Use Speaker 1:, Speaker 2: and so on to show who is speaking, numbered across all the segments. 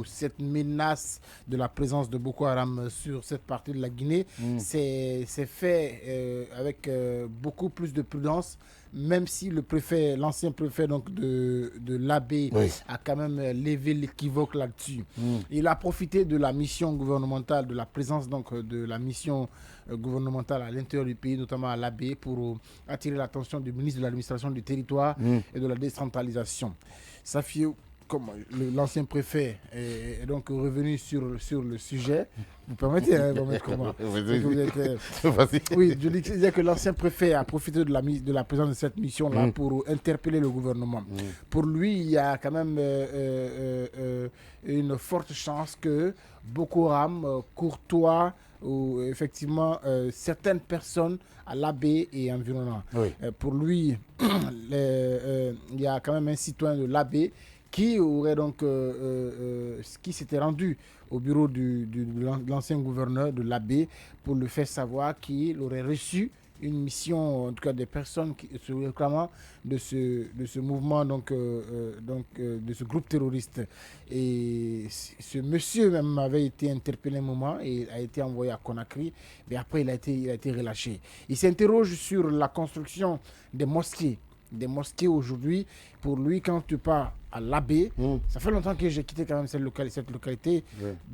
Speaker 1: cette menace de la présence de Boko Haram sur cette partie de la Guinée, c'est fait avec beaucoup plus de prudence, même si l'ancien préfet donc de l'Abbé a quand même levé l'équivoque là-dessus. Il a profité de la mission gouvernementale, de la présence donc de la mission gouvernementale à l'intérieur du pays, notamment à l'Abbé, pour attirer l'attention du ministre de l'administration du territoire et de la décentralisation. Safi, comme l'ancien préfet est donc revenu sur le sujet. Vous permettez comment Oui, je disais que l'ancien préfet a profité de la présence de cette mission-là pour interpeller le gouvernement. Pour lui, il y a quand même une forte chance que Boko Haram courtoie ou effectivement certaines personnes à l'Abbé et environnant. Pour lui, il y a quand même un citoyen de l'Abbé qui aurait donc qui s'était rendu au bureau de l'ancien gouverneur de l'Abbé pour le faire savoir qu'il aurait reçu une mission, en tout cas des personnes qui se réclamant de ce mouvement, de ce groupe terroriste. Et ce monsieur même avait été interpellé un moment et a été envoyé à Conakry, mais après il a été relâché. Il s'interroge sur la construction des mosquées. Des mosquées aujourd'hui, pour lui, quand tu pars à l'Abbé, ça fait longtemps que j'ai quitté quand même cette localité,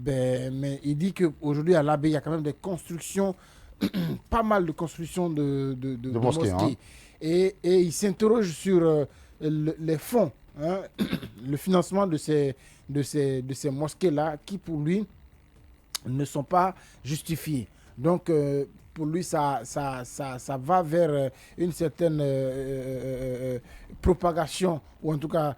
Speaker 1: mais il dit qu'aujourd'hui à l'Abbé, il y a quand même des constructions, pas mal de constructions de mosquées. Et il s'interroge sur les fonds, le financement de ces mosquées-là, qui pour lui ne sont pas justifiés. Donc, pour lui, ça va vers une certaine propagation, ou en tout cas,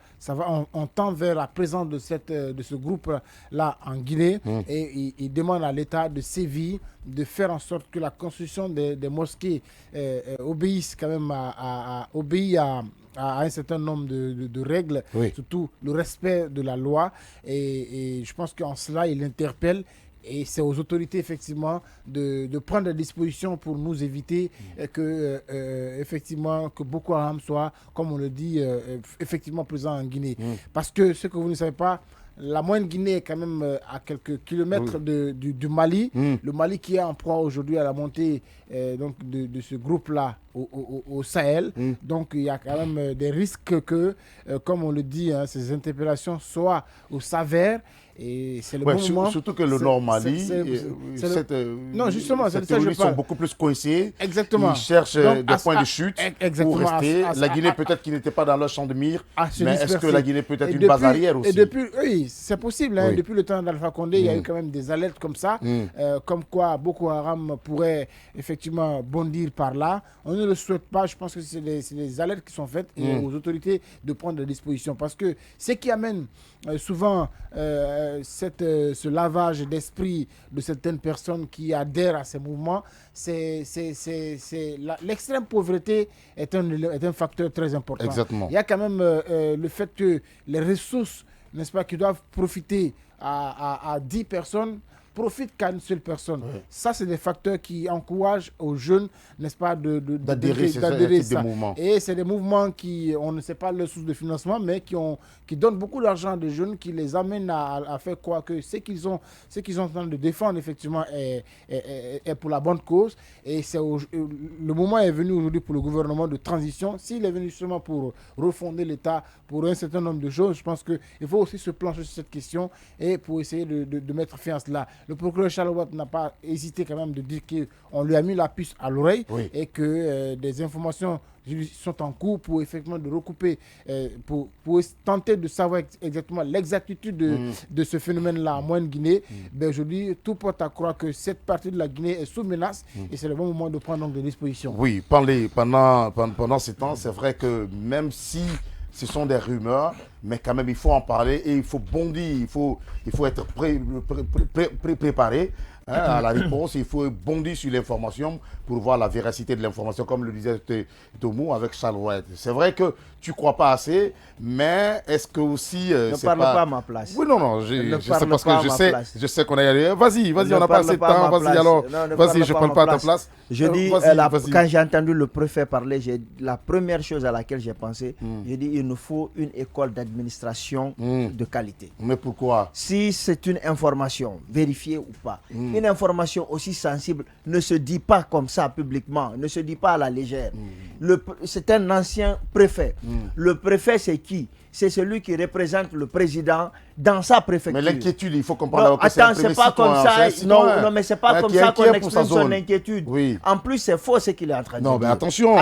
Speaker 1: on tend vers la présence de ce groupe-là en Guinée, et il demande à l'État de sévir, de faire en sorte que la construction des mosquées obéisse quand même à un certain nombre de règles, surtout le respect de la loi, et je pense qu'en cela, il interpelle. Et c'est aux autorités, effectivement, de prendre des dispositions pour nous éviter que Boko Haram soit, comme on le dit, effectivement présent en Guinée. Parce que ce que vous ne savez pas, la moyenne Guinée est quand même à quelques kilomètres du Mali. Le Mali qui est en proie aujourd'hui à la montée de ce groupe-là au Sahel. Donc il y a quand même des risques que, comme on le dit, ces interpellations soient au s'avère. Et c'est le bon moment.
Speaker 2: Surtout que le Nord Mali,
Speaker 1: non, justement, c'est
Speaker 2: ces terroristes sont beaucoup plus coincés.
Speaker 1: Exactement.
Speaker 2: Ils cherchent des points de chute pour rester. La Guinée, peut-être qu'ils n'étaient pas dans leur champ de mire, mais est-ce que la Guinée peut être une base arrière aussi?
Speaker 1: Oui, c'est possible. Depuis le temps d'Alpha Condé, il y a eu quand même des alertes comme ça, comme quoi Boko Haram pourrait effectivement bondir par là. On ne le souhaite pas. Je pense que c'est des alertes qui sont faites et aux autorités de prendre des dispositions. Parce que ce qui amène souvent ce lavage d'esprit de certaines personnes qui adhèrent à ces mouvements, l'extrême pauvreté est un facteur très important.
Speaker 2: Exactement.
Speaker 1: Il y a quand même le fait que les ressources, n'est-ce pas, qui doivent profiter à 10 personnes, profitent qu'à une seule personne. Ça, c'est des facteurs qui encouragent aux jeunes, n'est-ce pas, d'adhérer à ça. Et c'est des mouvements qui, on ne sait pas leur source de financement, mais qui donnent beaucoup d'argent à des jeunes, qui les amènent à faire quoi que ce qu'ils sont en train de défendre, effectivement, est pour la bonne cause. Et le moment est venu aujourd'hui pour le gouvernement de transition. S'il est venu justement pour refonder l'État, pour un certain nombre de choses, je pense qu'il faut aussi se plancher sur cette question et pour essayer de mettre fin à cela. Le procureur Charles n'a pas hésité quand même de dire qu'on lui a mis la puce à l'oreille et que des informations sont en cours pour effectivement de recouper, pour tenter de savoir exactement l'exactitude de ce phénomène-là en Moyenne-Guinée. Aujourd'hui, tout porte à croire que cette partie de la Guinée est sous menace et c'est le bon moment de prendre donc des dispositions.
Speaker 2: Oui, pendant ce temps, c'est vrai que même si ce sont des rumeurs, mais quand même il faut en parler et il faut bondir, il faut être préparé à la réponse, il faut bondir sur l'information pour voir la véracité de l'information, comme le disait Tomou avec Charles Wright. C'est vrai que tu ne crois pas assez, mais est-ce que aussi...
Speaker 3: ne parle pas à ma place.
Speaker 2: Oui, non, je sais parce que je sais qu'on a y allé. Vas-y, on n'a pas assez de temps, vas-y alors, vas-y, je ne prends pas à ta place.
Speaker 3: Je dis, quand j'ai entendu le préfet parler, la première chose à laquelle j'ai pensé, j'ai dit il nous faut une école d'administration administration de qualité.
Speaker 2: Mais pourquoi?
Speaker 3: Si c'est une information, vérifiée ou pas, une information aussi sensible ne se dit pas comme ça publiquement, ne se dit pas à la légère. C'est un ancien préfet. Le préfet, c'est qui? C'est celui qui représente le président dans sa préfecture.
Speaker 2: Mais l'inquiétude, il faut comprendre.
Speaker 3: Attends, c'est pas comme ça. Non, mais c'est pas comme ça qu'on exprime son inquiétude.
Speaker 2: Oui.
Speaker 3: En plus, c'est faux ce qu'il est en train de dire.
Speaker 2: Non, mais attention.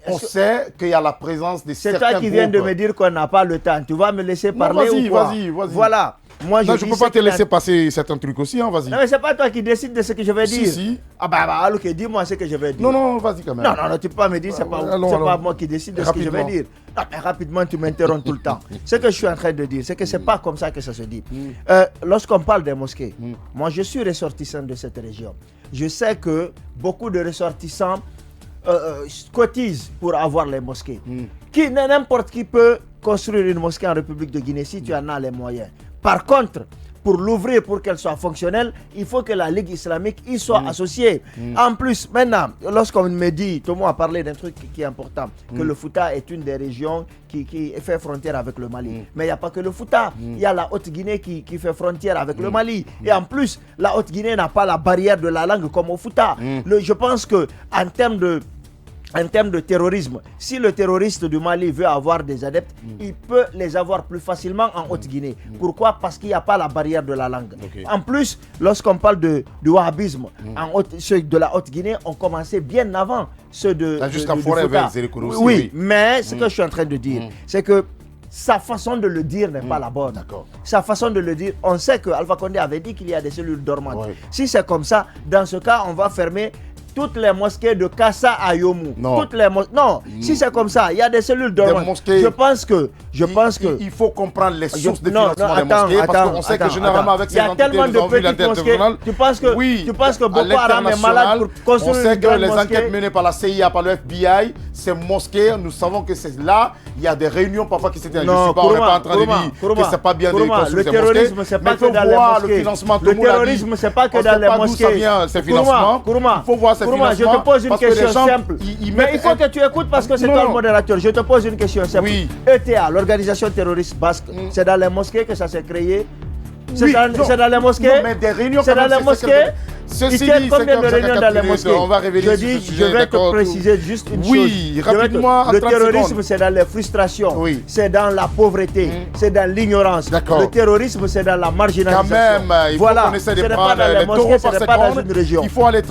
Speaker 2: On sait qu'il y a la présence de certains groupes.
Speaker 3: C'est toi qui viens de me dire qu'on n'a pas le temps. Tu vas me laisser parler ou quoi?
Speaker 2: Vas-y.
Speaker 3: Voilà. Moi,
Speaker 2: je ne peux pas te laisser passer certains trucs aussi, hein, vas-y.
Speaker 3: Non, mais c'est pas toi qui décides de ce que je vais dire.
Speaker 2: Si.
Speaker 3: Ah alors dis-moi ce que je vais dire.
Speaker 2: Non, vas-y quand même.
Speaker 3: Non, tu peux pas me dire, c'est pas moi qui décide de ce que je vais dire. Non, mais rapidement, tu m'interromps tout le temps. Ce que je suis en train de dire, c'est que c'est pas comme ça que ça se dit. Lorsqu'on parle des mosquées, moi, je suis ressortissant de cette région. Je sais que beaucoup de ressortissants cotisent pour avoir les mosquées. N'importe qui peut construire une mosquée en République de Guinée si tu en as les moyens. Par contre, pour l'ouvrir, pour qu'elle soit fonctionnelle, il faut que la Ligue islamique y soit associée. En plus, maintenant, lorsqu'on me dit, Tomo a parlé d'un truc qui est important, que le Fouta est une des régions qui fait frontière avec le Mali. Mais il n'y a pas que le Fouta, il y a la Haute-Guinée qui fait frontière avec le Mali. Et en plus, la Haute-Guinée n'a pas la barrière de la langue comme au Fouta. Je pense qu'en termes de terrorisme, si le terroriste du Mali veut avoir des adeptes, il peut les avoir plus facilement en Haute-Guinée. Pourquoi? Parce qu'il n'y a pas la barrière de la langue. En plus, lorsqu'on parle du wahhabisme, ceux de la Haute-Guinée ont commencé bien avant ceux de
Speaker 2: jusqu'en
Speaker 3: forêt
Speaker 2: vers
Speaker 3: oui, mais ce que je suis en train de dire, c'est que sa façon de le dire n'est pas la bonne. Sa façon de le dire, on sait que Alpha Condé avait dit qu'il y a des cellules dormantes. Si c'est comme ça, dans ce cas, on va fermer toutes les mosquées de Kassa à Yomu. Non, si c'est comme ça, il y a des cellules dormantes. Je pense que
Speaker 2: il faut comprendre les sources de financement des mosquées, parce qu'on sait que généralement avec ces entités,
Speaker 3: il y a tellement de petites mosquées. Tu penses que Boko Haram est malade pour construire
Speaker 2: une grande mosquée? On sait que les enquêtes menées par la CIA, par le FBI, ces mosquées, nous savons que c'est là, il y a des réunions parfois qui s'étaient. Je ne suis pas, on n'est pas en train de dire que c'est pas bien de construire ces mosquées.
Speaker 3: Le terrorisme, c'est pas que dans les mosquées. Le terrorisme, c'est pas que dans les mosquées.
Speaker 2: Ça vient ces financements. Il faut voir.
Speaker 3: Je te pose une question simple. Mais il faut que tu écoutes parce que c'est toi le modérateur. Je te pose une question simple. ETA, l'organisation terroriste basque, c'est dans les mosquées que ça s'est créé. C'est dans les mosquées.
Speaker 2: Non, mais des réunions.
Speaker 3: C'est dans les mosquées.
Speaker 2: Ceci
Speaker 3: dit, combien de réunions dans les mosquées?
Speaker 2: On va révéler
Speaker 3: je vais te préciser juste une chose.
Speaker 2: Oui, rapidement.
Speaker 3: Le terrorisme, c'est dans les frustrations. C'est dans la pauvreté. C'est dans l'ignorance. Le terrorisme, c'est dans la marginalisation.
Speaker 2: Quand même, il faut qu'on essaie de prendre les taureaux par seconde. Il faut aller